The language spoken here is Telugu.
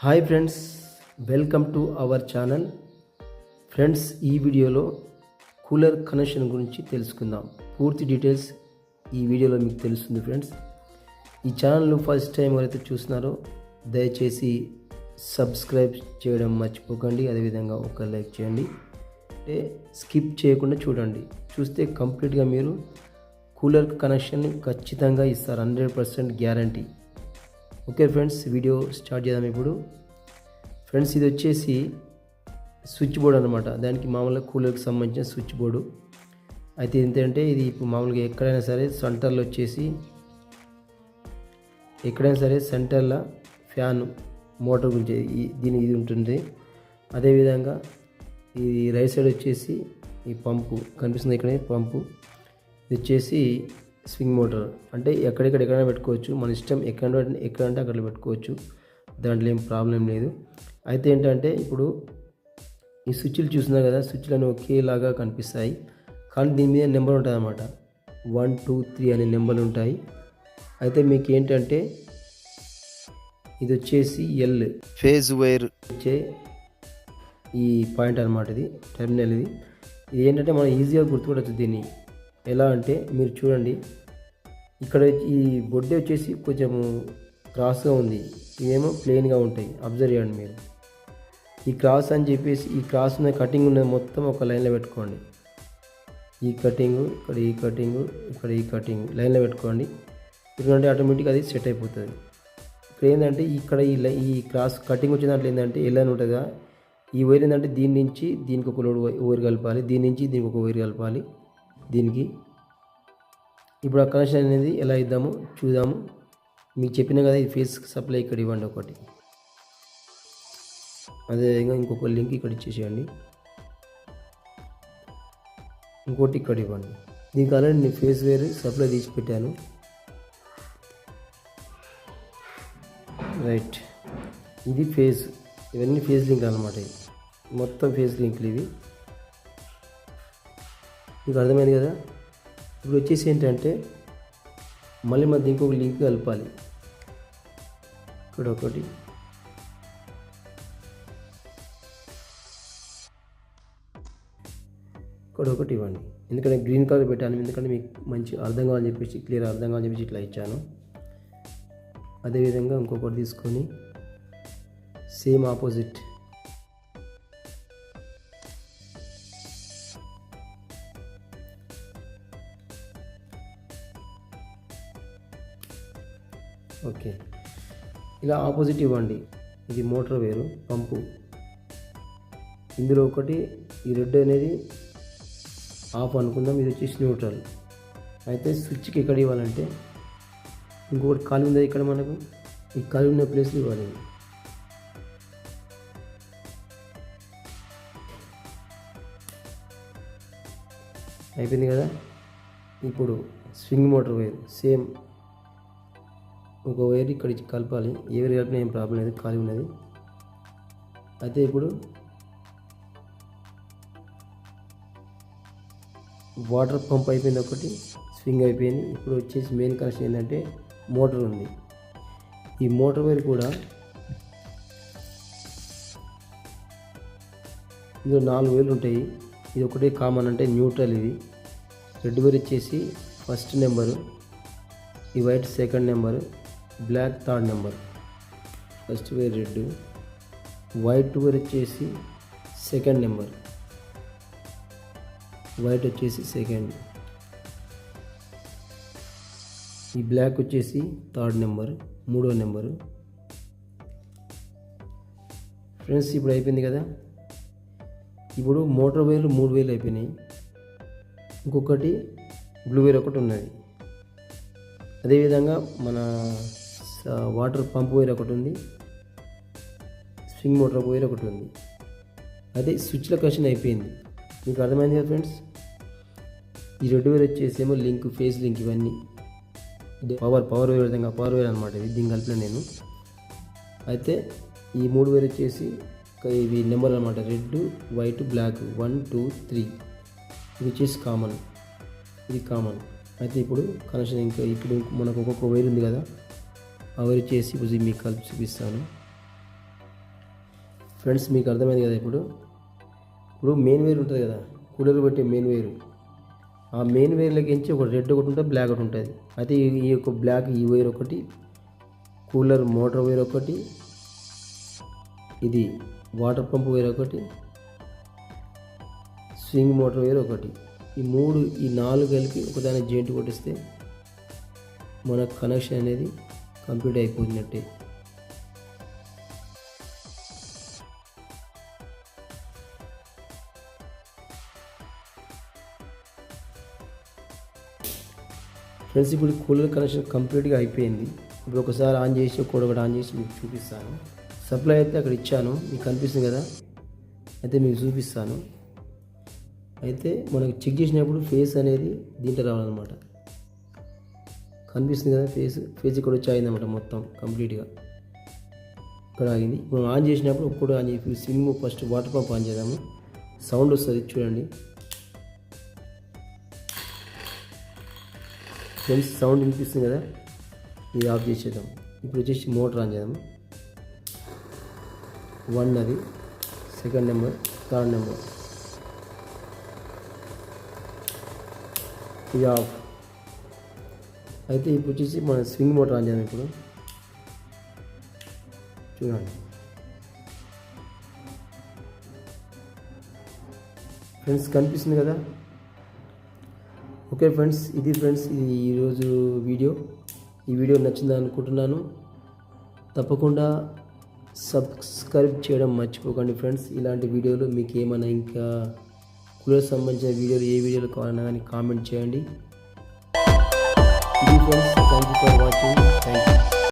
Hi friends, welcome to our channel. Friends, ఈ వీడియోలో కూలర్ కనెక్షన్ గురించి తెలుసుకుందాం. పూర్తి డీటెయిల్స్ ఈ వీడియోలో మీకు తెలుస్తుంది. ఫ్రెండ్స్, ఈ ఛానల్ను ఫస్ట్ టైం ఎవరైతే చూస్తున్నారో దయచేసి సబ్స్క్రైబ్ చేయడం మర్చిపోకండి. అదేవిధంగా ఒక లైక్ చేయండి. అంటే స్కిప్ చేయకుండా చూడండి. చూస్తే కంప్లీట్గా మీరు కూలర్ కనెక్షన్ని ఖచ్చితంగా ఇస్తారు. 100% guarantee. Okay friends, video start చేద్దాం ఇప్పుడు. ఫ్రెండ్స్, ఇది వచ్చేసి స్విచ్ బోర్డ్ అనమాట. దానికి మామూలుగా కూలర్కి సంబంధించిన స్విచ్ బోర్డు. అయితే ఏంటంటే ఇది ఇప్పుడు మామూలుగా ఎక్కడైనా సరే సెంటర్లో వచ్చేసి సెంటర్లో ఫ్యాన్ మోటార్ గురించి ఇది ఉంటుంది. అదేవిధంగా ఈ రైట్ సైడ్ వచ్చేసి ఈ పంపు కనిపిస్తుంది. ఇక్కడ పంపు ఇది వచ్చేసి స్వింగ్ మోటార్. అంటే ఎక్కడైనా పెట్టుకోవచ్చు. మన ఇష్టం ఎక్కడంటే అక్కడ పెట్టుకోవచ్చు. దాంట్లో ఏం ప్రాబ్లం లేదు. అయితే ఏంటంటే ఇప్పుడు ఈ స్విచ్లు చూస్తున్నారు కదా, స్విచ్లను ఒకేలాగా కనిపిస్తాయి. కానీ దీని మీద నెంబర్ ఉంటుంది అన్నమాట. 1, 2, 3 అనే నెంబర్లు ఉంటాయి. అయితే మీకు ఏంటంటే ఇది వచ్చేసి ఎల్ ఫేజ్ వైర్ వచ్చే ఈ పాయింట్ అనమాట. ఇది టెర్మినల్. ఇది ఏంటంటే మనం ఈజీగా గుర్తుపట్టచ్చు దీన్ని. ఎలా అంటే మీరు చూడండి, ఇక్కడ ఈ బొడ్డే వచ్చేసి కొంచెం క్రాస్గా ఉంది. ఇవేమో ప్లెయిన్గా ఉంటాయి. అబ్జర్వ్ చేయండి మీరు. ఈ క్రాస్ అని చెప్పేసి ఈ క్రాస్ ఉన్న కటింగ్ ఉన్నది మొత్తం ఒక లైన్లో పెట్టుకోండి. ఈ కటింగు ఇక్కడ, ఈ కటింగు ఇక్కడ, ఈ కటింగ్ లైన్లో పెట్టుకోండి. ఎందుకంటే ఆటోమేటిక్గా అది సెట్ అయిపోతుంది. ఇక్కడ ఏంటంటే ఇక్కడ ఈ క్రాస్ కటింగ్ వచ్చిన దాంట్లో ఏంటంటే ఎలా ఉంటుందా, ఈ వైర్ ఏంటంటే దీని నుంచి దీనికి ఒక వైర్ కలపాలి, దీని నుంచి దీనికి ఒక వైర్ కలపాలి. దీనికి ఇప్పుడు ఆ కనెక్షన్ అనేది ఎలా ఇద్దామో చూద్దాము. మీకు చెప్పినా కదా, ఈ ఫేస్ సప్లై ఇక్కడ ఇవ్వండి ఒకటి. అదేవిధంగా ఇంకొక లింక్ ఇక్కడ ఇచ్చేసేయండి. ఇంకోటి ఇక్కడ ఇవ్వండి. దీనికి ఆల్రెడీ నేను ఫేస్ వేర్ సప్లై తీసి పెట్టాను. రైట్, ఇది ఫేజ్. ఇవన్నీ ఫేజ్ లింక్ అనమాట. మొత్తం ఫేజ్ లింక్లు ఇవి. మీకు అర్థమైంది కదా. ఇప్పుడు వచ్చేసి ఏంటంటే మళ్ళీ మన ఇంకొక లింక్ కలపాలి. ఇక్కడ ఒకటి, ఇక్కడ ఒకటి ఇవ్వండి. ఎందుకంటే గ్రీన్ కలర్ పెట్టాను, ఎందుకంటే మీకు మంచి అర్థం కావాలని చెప్పేసి, క్లియర్ అర్థం కావాలని చెప్పేసి ఇట్లా ఇచ్చాను. అదేవిధంగా ఇంకొకటి తీసుకొని సేమ్ ఆపోజిట్ ఓకే, ఇలా ఆపోజిట్ ఇవ్వండి. ఇది మోటార్ వేరు, పంపు. ఇందులో ఒకటి ఈ రెడ్ అనేది ఆఫ్ అనుకుందాం. ఇది వచ్చేసి న్యూట్రల్. అయితే స్విచ్కి ఎక్కడ ఇవ్వాలంటే ఇంకొకటి ఖాళీ ఉంది ఇక్కడ, మనకు ఈ ఖాళీ ఉన్న ప్లేస్లో ఇవ్వాలి. అయిపోయింది కదా. ఇప్పుడు స్వింగ్ మోటార్ వైర్ సేమ్ ఒక వైర్ ఇక్కడ కలపాలి. ఏ వైర్ కలిపినా ఏం ప్రాబ్లం లేదు, ఖాళీ ఉన్నది. అయితే ఇప్పుడు వాటర్ పంప్ అయిపోయింది, ఒకటి స్వింగ్ అయిపోయింది. ఇప్పుడు వచ్చేసి మెయిన్ కనెక్షన్ ఏంటంటే మోటార్ ఉంది. ఈ మోటార్ వైర్ కూడా ఇందులో 4 వైర్లు ఉంటాయి. ఇది ఒకటే కామన్, అంటే న్యూట్రల్. ఇది రెడ్ వైర్ వచ్చేసి ఫస్ట్ నెంబరు, ఈ white second number, black third number. First wire red, white wire వచ్చేసి సెకండ్ నెంబర్, వైట్ వచ్చేసి సెకండ్, ఈ బ్లాక్ వచ్చేసి థర్డ్ నెంబర్, మూడో నెంబరు. ఫ్రెండ్స్, ఇప్పుడు అయిపోయింది కదా. ఇప్పుడు మోటార్ వైర్లు 3 వైర్లు అయిపోయినాయి. ఇంకొకటి బ్లూ వైర్ ఒకటి ఉన్నది. అదేవిధంగా మన వాటర్ పంప్ వైర్ ఒకటి ఉంది, స్వింగ్ మోటార్ వైర్ ఒకటి ఉంది. అదే స్విచ్ల కనెక్షన్ అయిపోయింది. మీకు అర్థమైంది కదా ఫ్రెండ్స్. ఈ రెడ్ వైర్ వచ్చేసి ఏమో లింక్, ఫేస్ లింక్. ఇవన్నీ పవర్ వైర్, విధంగా పవర్ వైర్ అనమాట. ఇది దీన్ని కలిపిన నేను. అయితే ఈ 3 వైర్ వచ్చేసి ఇవి నెంబర్ అనమాట. Red, white, black, 1, 2, 3. ఇది వచ్చేసి కామన్, ఇది కామన్. అయితే ఇప్పుడు కనెక్షన్ ఇంకా ఇప్పుడు మనకు ఒక్కొక్క వైర్ ఉంది కదా, ఆ వైర్ చేసి ఇప్పుడు మీకు కలిపి చూపిస్తాను. ఫ్రెండ్స్ మీకు అర్థమైంది కదా. ఇప్పుడు మెయిన్ వైర్ ఉంటుంది కదా, కూలర్ పెట్టే మెయిన్ వైర్, ఆ మెయిన్ వైర్లకి ఎంచి ఒక రెడ్ ఒకటి ఉంటుంది, బ్లాక్ ఒకటి ఉంటుంది. అయితే ఈ యొక్క బ్లాక్ ఈ వైర్ ఒకటి, కూలర్ మోటార్ వైర్ ఒకటి, ఇది వాటర్ పంప్ వైర్ ఒకటి, స్వింగ్ మోటార్ వైర్ ఒకటి, ఈ నాలుగు కలిపి ఒకదాని జాయింట్ కొట్టిస్తే మన కనెక్షన్ అనేది కంప్లీట్ అయిపోతున్నట్టే. ఫ్రెండ్స్ ఇప్పుడు కూలర్ కనెక్షన్ కంప్లీట్గా అయిపోయింది. ఇప్పుడు ఒకసారి ఆన్ చేసి ఒకటి ఆన్ చేసి మీకు చూపిస్తాను. సప్లై అయితే అక్కడ ఇచ్చాను, మీకు కనిపిస్తుంది కదా, అయితే మీకు చూపిస్తాను. అయితే మనకు చెక్ చేసినప్పుడు ఫేస్ అనేది దీంట్లో రావాలన్నమాట. కనిపిస్తుంది కదా, ఫేస్ ఇక్కడ వచ్చి ఆగిందన్నమాట మొత్తం కంప్లీట్గా. ఇక్కడ ఆగింది. ఇప్పుడు ఆన్ చేసినప్పుడు ఒక్కడు ఆన్ చేసి swim first water pump on చేద్దాము. సౌండ్ వస్తుంది చూడండి ఫ్రెండ్స్, సౌండ్ వినిపిస్తుంది కదా, ఇది ఆఫ్ చేసేద్దాం. ఇప్పుడు వచ్చేసి మోటార్ ఆన్ చేద్దాము. 1 అది, సెకండ్ నెంబర్, థర్డ్ నెంబర్, ఇది ఆఫ్. అయితే ఇప్పుడు వచ్చేసి మన స్వింగ్ మోటార్ ఆన్ చేద్దాం. ఇప్పుడు చూడండి ఫ్రెండ్స్, కనిపిస్తుంది కదా. ఓకే ఫ్రెండ్స్, ఇది ఈరోజు వీడియో. ఈ వీడియో నచ్చిందని అనుకుంటున్నాను. తప్పకుండా సబ్స్క్రైబ్ చేయడం మర్చిపోకండి ఫ్రెండ్స్. ఇలాంటి వీడియోలు మీకు ఏమైనా ఇంకా కూలర్ సంబంధించిన వీడియోలు ఏ వీడియోలు కావాలన్నా కానీ కామెంట్ చేయండి. ఇది friends, thank you for watching.